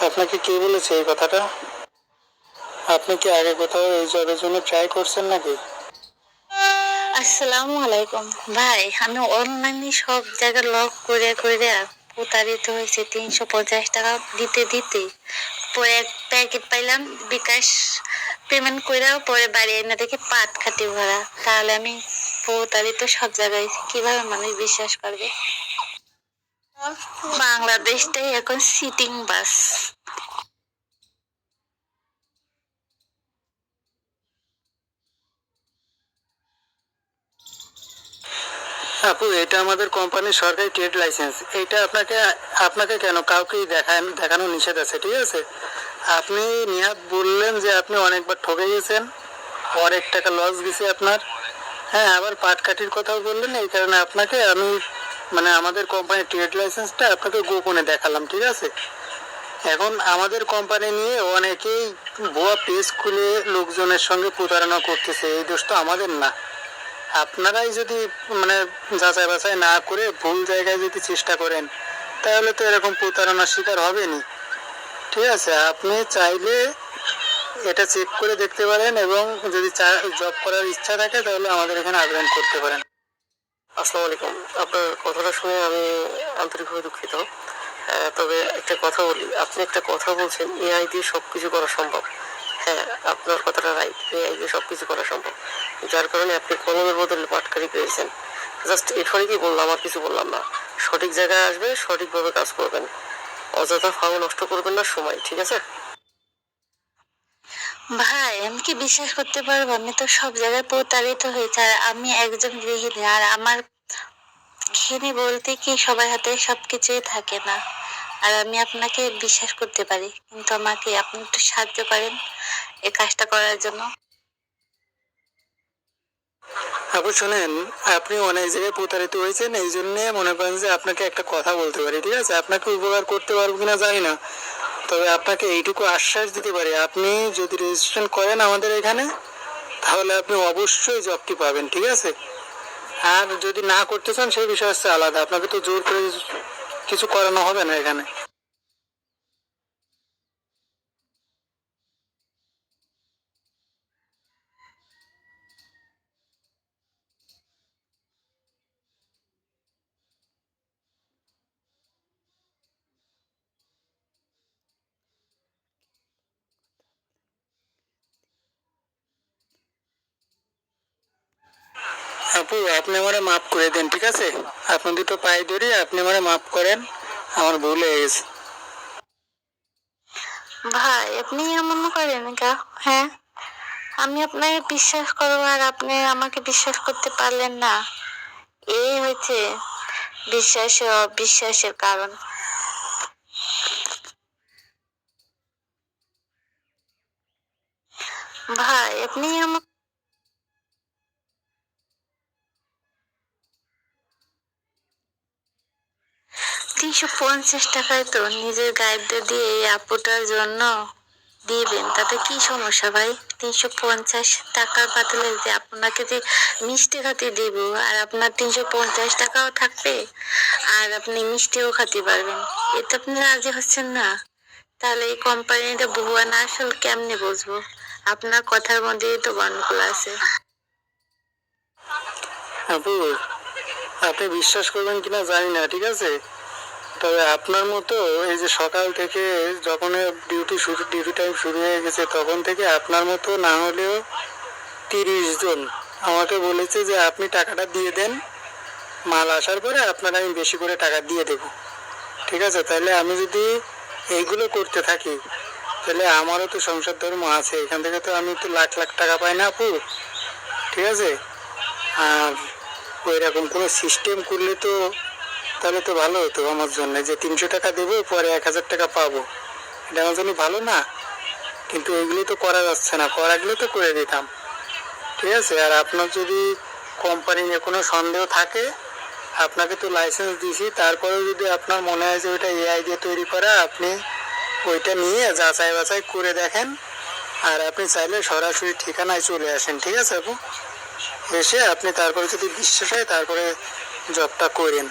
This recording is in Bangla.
আপনাকে কে বলেছে এই কথাটা? আপনি কি আগে কোথাও এই জবের জন্য ট্রাই করছেন নাকি? আসসালামু আলাইকুম ভাই, আমি অনলাইনে সব জায়গায় লক করে করে প্রতারিত হয়েছে। 350 টাকা দিতে দিতে পরে এক প্যাকেট পাইলাম, বিকাশ পেমেন্ট করে পরে বাড়ি এনে দেখে পাট খাটি ভরা। তাহলে আমি প্রতারিত সব জায়গায়, কিভাবে মানুষ বিশ্বাস করবে? বাংলাদেশটাই এখন সিটিং বাস। আপু, এটা আমাদের কোম্পানির সরকারি ট্রেড লাইসেন্স। এটা আপনাকে আপনাকে কেন কাউকেই দেখানো নিষেধ আছে, ঠিক আছে? আপনি নিহাত বললেন যে আপনি অনেকবার ঠকে গেছেন, অনেক টাকা লস গেছে আপনার। হ্যাঁ, আবার পাটকাঠির কথাও বললেন। এই কারণে আপনাকে আমি আমাদের কোম্পানির ট্রেড লাইসেন্সটা আপনাকে গোপনে দেখালাম, ঠিক আছে? এখন আমাদের কোম্পানি নিয়ে অনেকেই ভুয়া পেজ খুলে লোকজনের সঙ্গে প্রতারণা করতেছে। এই দোষ তো আমাদের না। আপনারাই যদি মানে যাচাই বাছাই না করে ভুল জায়গায় যদি চেষ্টা করেন, তাহলে তো এরকম প্রতারণার শিকার হবেনি, ঠিক আছে? আপনি চাইলে এটা চেক করে দেখতে পারেন, এবং যদি জব করার ইচ্ছা থাকে তাহলে আমাদের এখানে আবেদন করতে পারেন। আসসালামু আলাইকুম। আপনার কথাটা শুনে আমি আন্তরিকভাবে দুঃখিত। তবে একটা কথা বলি, আপনি একটা কথা বলছেন এআই দিয়ে সবকিছু করা সম্ভব। হ্যাঁ, আপনার কথাটা রাইট, এআই দিয়ে সবকিছু করা সম্ভব, যার কারণে আপনি কলমের বদলে পাটকারি পেয়েছেন। জাস্ট এখানেই বললাম, আর কিছু বললাম না। সঠিক জায়গায় আসবে, সঠিকভাবে কাজ করবেন, অযথা ফাও নষ্ট করবেন না সময়, ঠিক আছে? ভাই, আমি কি বিশ্বাস করতে পারবো? আমি তো সব জায়গায় প্রতারিত হয়েছে। আর আমি একজন গৃহিণী, আর আমার গৃহিণী বলতে কি সবার হাতে সবকিছুই থাকে না। আর আমি আপনাকে বিশ্বাস করতে পারি, কিন্তু আমাকে আপনি একটু সাহায্য করেন এই কাজটা করার জন্য। আপু শোনেন, আপনি অনেক জায়গায় প্রতারিত হয়েছেন, এই জন্যে মনে করেন যে আপনাকে একটা কথা বলতে পারি, ঠিক আছে? আপনাকে উপকার করতে পারবো কিনা জানি না, তবে আপনাকে এইটুকু আশ্বাস দিতে পারি, আপনি যদি রেজিস্ট্রেশন করেন আমাদের এখানে, তাহলে আপনি অবশ্যই জবটি পাবেন, ঠিক আছে? আর যদি না করতে চান সেই বিষয় হচ্ছে আলাদা। আপনাকে তো জোর করে কিছু করানো হবে না এখানে। আপু, আপনি আমারে মাফ করে দেন, ঠিক আছে? আপনি দুটো পায়ে ধরি, আপনি আমারে মাফ করেন, আমার ভুল হয়ে গেছে। ভাই, আপনি এমন করেন কা? হ্যাঁ, আমি আপনাকে বিশ্বাস করবো আর আপনি আমাকে বিশ্বাস করতে পারলেন না। এই হচ্ছে বিশ্বাসে অবিশ্বাসের কারণ। ভাই, আপনি আমার 350 টাকায় তো নিজের গাইডটা দিয়ে এই আপুটার জন্য দিবেন, তাতে কি সমস্যা ভাই? 350 টাকার বদলে যে আপনাকে যে মিষ্টি খাতে দিব, আর আপনার 350 টাকাও থাকবে, আর আপনি মিষ্টিও খাতে পারবেন। এতে আপনি রাজি হচ্ছেন না? তাহলে এই কোম্পানিটা ভুয়া না আসল কেমনে বুঝবো? আপনার কথার মধ্যেই তো গন্ডগোল আছে। আপু, আপনি বিশ্বাস করবেন কিনা জানি না, ঠিক আছে? তবে আপনার মতো এই যে সকাল থেকে যখন ডিউটি টাইম শুরু হয়ে গেছে, তখন থেকে আপনার মতো না হলেও 30 জন আমাকে বলেছে যে আপনি টাকাটা দিয়ে দেন, মাল আসার পরে আপনার আমি বেশি করে টাকা দিয়ে দেব, ঠিক আছে? তাহলে আমি যদি এইগুলো করতে থাকি, তাহলে আমারও তো সংসার ধর্ম আছে, এখান থেকে তো আমি তো লাখ লাখ টাকা পাই না আপু, ঠিক আছে? আর ওই রকম কোনো সিস্টেম করলে তো তাহলে তো ভালো হতো আমার জন্য, যে 300 টাকা দেবো পরে 1000 টাকা পাবো, এটা আমার জন্য ভালো না? কিন্তু এগুলো তো করা যাচ্ছে না, করা গেলে তো করে দিতাম, ঠিক আছে? আর আপনার যদি কোম্পানি নিয়ে কোনো সন্দেহ থাকে, আপনাকে তো লাইসেন্স দিয়েছি, তারপরেও যদি আপনার মনে হয় যে ওইটা এআই দিয়ে তৈরি করা, আপনি ওইটা নিয়ে যাচাই বাছাই করে দেখেন। আর আপনি চাইলে সরাসরি ঠিকানায় চলে আসেন, ঠিক আছে আপু? এসে আপনি তারপরে যদি বিশ্বাস হয় তারপরে জবটা করেন।